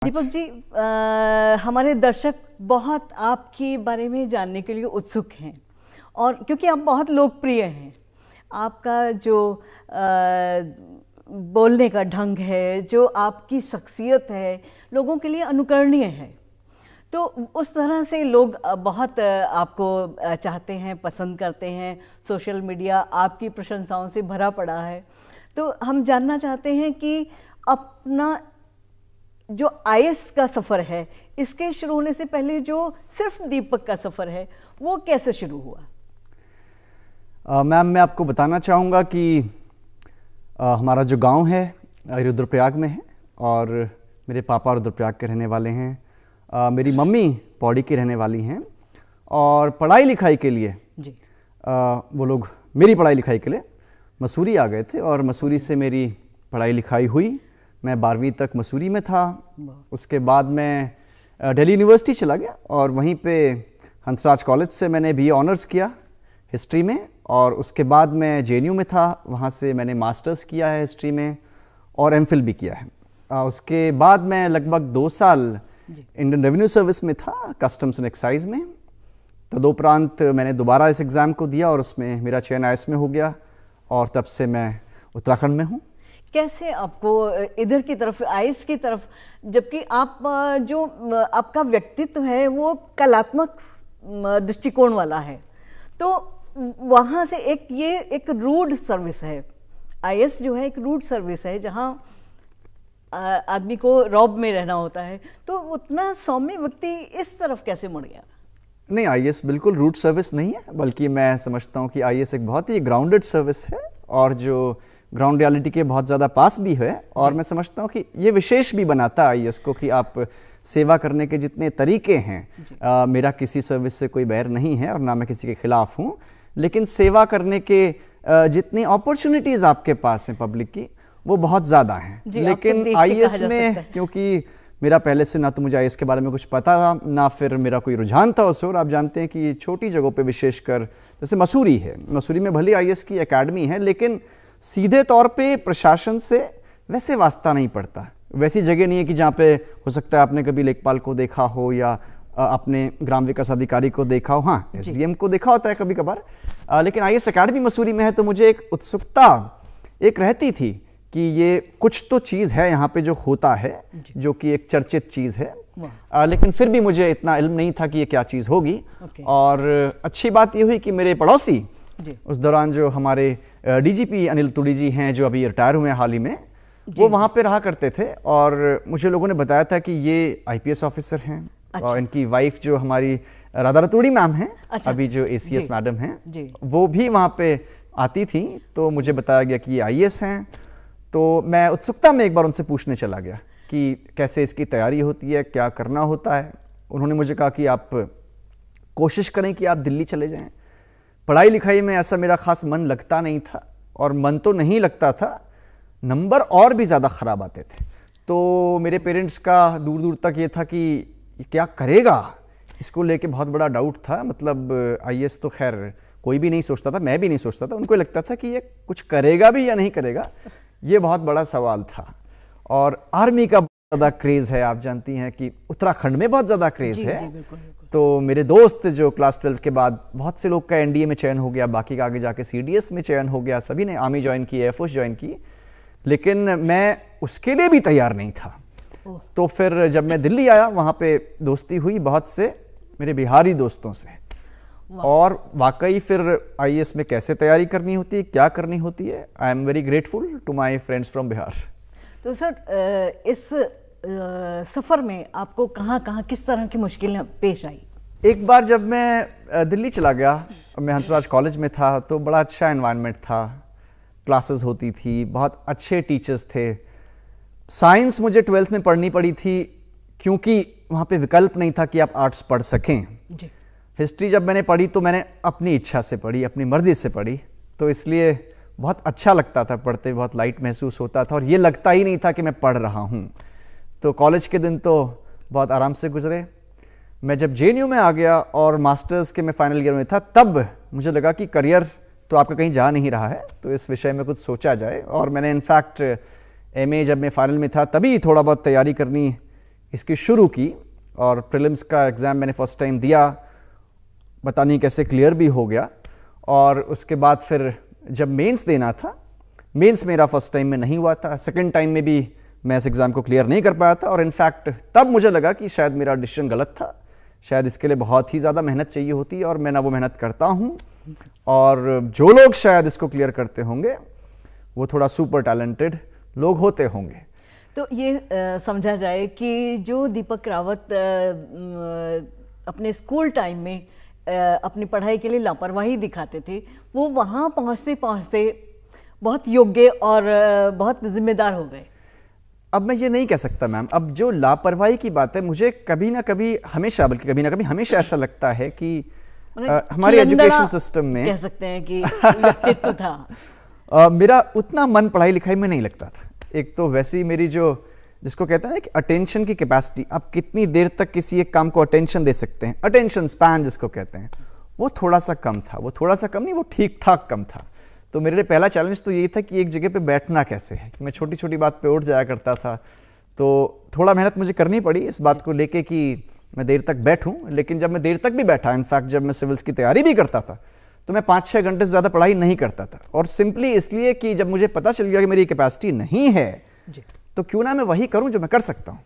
दीपक जी, हमारे दर्शक बहुत आपके बारे में जानने के लिए उत्सुक हैं, और क्योंकि आप बहुत लोकप्रिय हैं, आपका जो बोलने का ढंग है, जो आपकी शख्सियत है, लोगों के लिए अनुकरणीय है। तो उस तरह से लोग बहुत आपको चाहते हैं, पसंद करते हैं। सोशल मीडिया आपकी प्रशंसाओं से भरा पड़ा है। तो हम जानना चाहते हैं कि अपना जो आईएएस का सफ़र है, इसके शुरू होने से पहले जो सिर्फ दीपक का सफ़र है, वो कैसे शुरू हुआ? मैम, मैं आपको बताना चाहूँगा कि हमारा जो गांव है रुद्रप्रयाग में है, और मेरे पापा रुद्रप्रयाग के रहने वाले हैं। मेरी मम्मी पौड़ी की रहने वाली हैं, और पढ़ाई लिखाई के लिए जी वो लोग मेरी पढ़ाई लिखाई के लिए मसूरी आ गए थे, और मसूरी से मेरी पढ़ाई लिखाई हुई। मैं 12वीं तक मसूरी में था। उसके बाद मैं दिल्ली यूनिवर्सिटी चला गया, और वहीं पे हंसराज कॉलेज से मैंने बीए ऑनर्स किया हिस्ट्री में, और उसके बाद मैं जेएनयू में था, वहाँ से मैंने मास्टर्स किया है हिस्ट्री में, और एमफिल भी किया है। उसके बाद मैं लगभग 2 साल इंडियन रेवेन्यू सर्विस में था, कस्टम्स एंड एक्साइज में। तदुपरांत मैंने दोबारा इस एग्ज़ाम को दिया, और उसमें मेरा चयन आईएएस में हो गया, और तब से मैं उत्तराखंड में हूँ। कैसे आपको इधर की तरफ, आईएएस की तरफ, जबकि आप जो आपका व्यक्तित्व है वो कलात्मक दृष्टिकोण वाला है, तो वहाँ से एक रूड सर्विस है। आईएएस जो है एक रूड सर्विस है, जहाँ आदमी को रॉब में रहना होता है, तो उतना सौम्य व्यक्ति इस तरफ कैसे मुड़ गया? नहीं, आईएएस बिल्कुल रूट सर्विस नहीं है, बल्कि मैं समझता हूँ कि आईएएस एक बहुत ही ग्राउंडेड सर्विस है, और जो ग्राउंड रियलिटी के बहुत ज़्यादा पास भी है। और मैं समझता हूँ कि ये विशेष भी बनाता है आईएएस को कि आप सेवा करने के जितने तरीके हैं, मेरा किसी सर्विस से कोई बैर नहीं है, और ना मैं किसी के खिलाफ हूँ, लेकिन सेवा करने के जितनी अपॉर्चुनिटीज़ आपके पास हैं पब्लिक की, वो बहुत ज़्यादा हैं। लेकिन आईएएस में, क्योंकि मेरा पहले से ना तो मुझे आईएएस के बारे में कुछ पता था, ना फिर मेरा कोई रुझान था उससे। और आप जानते हैं कि छोटी जगहों पे, विशेषकर जैसे मसूरी है, मसूरी में भले आईएएस की एकेडमी है, लेकिन सीधे तौर पे प्रशासन से वैसे वास्ता नहीं पड़ता। वैसी जगह नहीं है कि जहाँ पे हो सकता है आपने कभी लेखपाल को देखा हो, या अपने ग्राम विकास अधिकारी को देखा हो, हाँ एसडीएम को देखा होता है कभी कभार, लेकिन आईएएस एकेडमी मसूरी में है। तो मुझे एक उत्सुकता एक रहती थी कि ये कुछ तो चीज़ है यहाँ पे जो होता है, जो कि एक चर्चित चीज़ है, लेकिन फिर भी मुझे इतना इल्म नहीं था कि ये क्या चीज़ होगी। और अच्छी बात ये हुई कि मेरे पड़ोसी उस दौरान जो हमारे डीजीपी अनिल तुड़ी जी हैं, जो अभी रिटायर हुए हैं हाल ही में, वो वहाँ पे रहा करते थे, और मुझे लोगों ने बताया था कि ये आईपीएस ऑफिसर हैं। अच्छा। और इनकी वाइफ जो हमारी राधा रतूड़ी मैम हैं, अच्छा, अभी जो एसीएस मैडम हैं, वो भी वहाँ पे आती थी। तो मुझे बताया गया कि ये आईएएस हैं। तो मैं उत्सुकता में एक बार उनसे पूछने चला गया कि कैसे इसकी तैयारी होती है, क्या करना होता है। उन्होंने मुझे कहा कि आप कोशिश करें कि आप दिल्ली चले जाएं। पढ़ाई लिखाई में ऐसा मेरा खास मन लगता नहीं था, और मन तो नहीं लगता था, नंबर और भी ज़्यादा ख़राब आते थे। तो मेरे पेरेंट्स का दूर दूर तक ये था कि क्या करेगा, इसको लेके बहुत बड़ा डाउट था। मतलब आईएएस तो खैर कोई भी नहीं सोचता था, मैं भी नहीं सोचता था। उनको लगता था कि ये कुछ करेगा भी या नहीं करेगा, ये बहुत बड़ा सवाल था। और आर्मी का बहुत ज़्यादा क्रेज़ है, आप जानती हैं कि उत्तराखंड में बहुत ज़्यादा क्रेज़ है। बिल्कुल। तो मेरे दोस्त जो क्लास 12 के बाद, बहुत से लोग का एनडीए में चयन हो गया, बाकी का आगे जाके सीडीएस में चयन हो गया, सभी ने आर्मी ज्वाइन की, एयरफोर्स ज्वाइन की, लेकिन मैं उसके लिए भी तैयार नहीं था। तो फिर जब मैं दिल्ली आया, वहाँ पे दोस्ती हुई बहुत से मेरे बिहारी दोस्तों से, और वाकई फिर आईएएस में कैसे तैयारी करनी होती है, क्या करनी होती है, I am very grateful to my friends from Bihar. तो सर, इस सफ़र में आपको कहाँ कहाँ किस तरह की मुश्किलें पेश आई? एक बार जब मैं दिल्ली चला गया, मैं हंसराज कॉलेज में था, तो बड़ा अच्छा एनवायरनमेंट था, क्लासेस होती थी, बहुत अच्छे टीचर्स थे। साइंस मुझे 12th में पढ़नी पड़ी थी, क्योंकि वहाँ पे विकल्प नहीं था कि आप आर्ट्स पढ़ सकें। जी। हिस्ट्री जब मैंने पढ़ी तो मैंने अपनी इच्छा से पढ़ी, अपनी मर्जी से पढ़ी, तो इसलिए बहुत अच्छा लगता था पढ़ते, बहुत लाइट महसूस होता था, और ये लगता ही नहीं था कि मैं पढ़ रहा हूँ। तो कॉलेज के दिन तो बहुत आराम से गुजरे। मैं जब जेएनयू में आ गया और मास्टर्स के मैं फाइनल ईयर में था, तब मुझे लगा कि करियर तो आपका कहीं जा नहीं रहा है, तो इस विषय में कुछ सोचा जाए। और मैंने इनफैक्ट एमए जब मैं फाइनल में था तभी थोड़ा बहुत तैयारी करनी इसकी शुरू की और प्रीलिम्स का एग्ज़ाम मैंने फर्स्ट टाइम दिया, पता नहीं कैसे क्लियर भी हो गया। और उसके बाद फिर जब मेंस देना था, मेंस मेरा फर्स्ट टाइम में नहीं हुआ था, सेकंड टाइम में भी मैं इस एग्ज़ाम को क्लियर नहीं कर पाया था। और इनफैक्ट तब मुझे लगा कि शायद मेरा डिसीजन गलत था, शायद इसके लिए बहुत ही ज़्यादा मेहनत चाहिए होती है और मैं ना वो मेहनत करता हूँ। और जो लोग शायद इसको क्लियर करते होंगे वो थोड़ा सुपर टैलेंटेड लोग होते होंगे। तो ये समझा जाए कि जो दीपक रावत अपने स्कूल टाइम में अपनी पढ़ाई के लिए लापरवाही दिखाते थे, वो वहाँ पहुँचते पहुँचते बहुत योग्य और बहुत जिम्मेदार हो गए। अब मैं ये नहीं कह सकता मैम, अब जो लापरवाही की बात है, मुझे कभी ना कभी हमेशा, बल्कि कभी ना कभी हमेशा ऐसा लगता है कि हमारे एजुकेशन सिस्टम में कह सकते हैं कि व्यक्तित्व था। मेरा उतना मन पढ़ाई लिखाई में नहीं लगता था। एक तो वैसे ही मेरी जो, जिसको कहते हैं ना कि अटेंशन की कैपेसिटी, आप कितनी देर तक किसी एक काम को अटेंशन दे सकते हैं, अटेंशन स्पैन जिसको कहते हैं, वो थोड़ा सा कम था। वो थोड़ा सा कम नहीं, वो ठीक ठाक कम था। तो मेरे लिए पहला चैलेंज तो यही था कि एक जगह पे बैठना कैसे है। मैं छोटी छोटी बात पे उठ जाया करता था, तो थोड़ा मेहनत मुझे करनी पड़ी इस बात को लेके कि मैं देर तक बैठूं। लेकिन जब मैं देर तक भी बैठा, इनफैक्ट जब मैं सिविल्स की तैयारी भी करता था, तो मैं 5-6 घंटे से ज़्यादा पढ़ाई नहीं करता था। और सिंपली इसलिए कि जब मुझे पता चल गया कि मेरी कैपेसिटी नहीं है, तो क्यों ना मैं वही करूं जो मैं कर सकता हूं।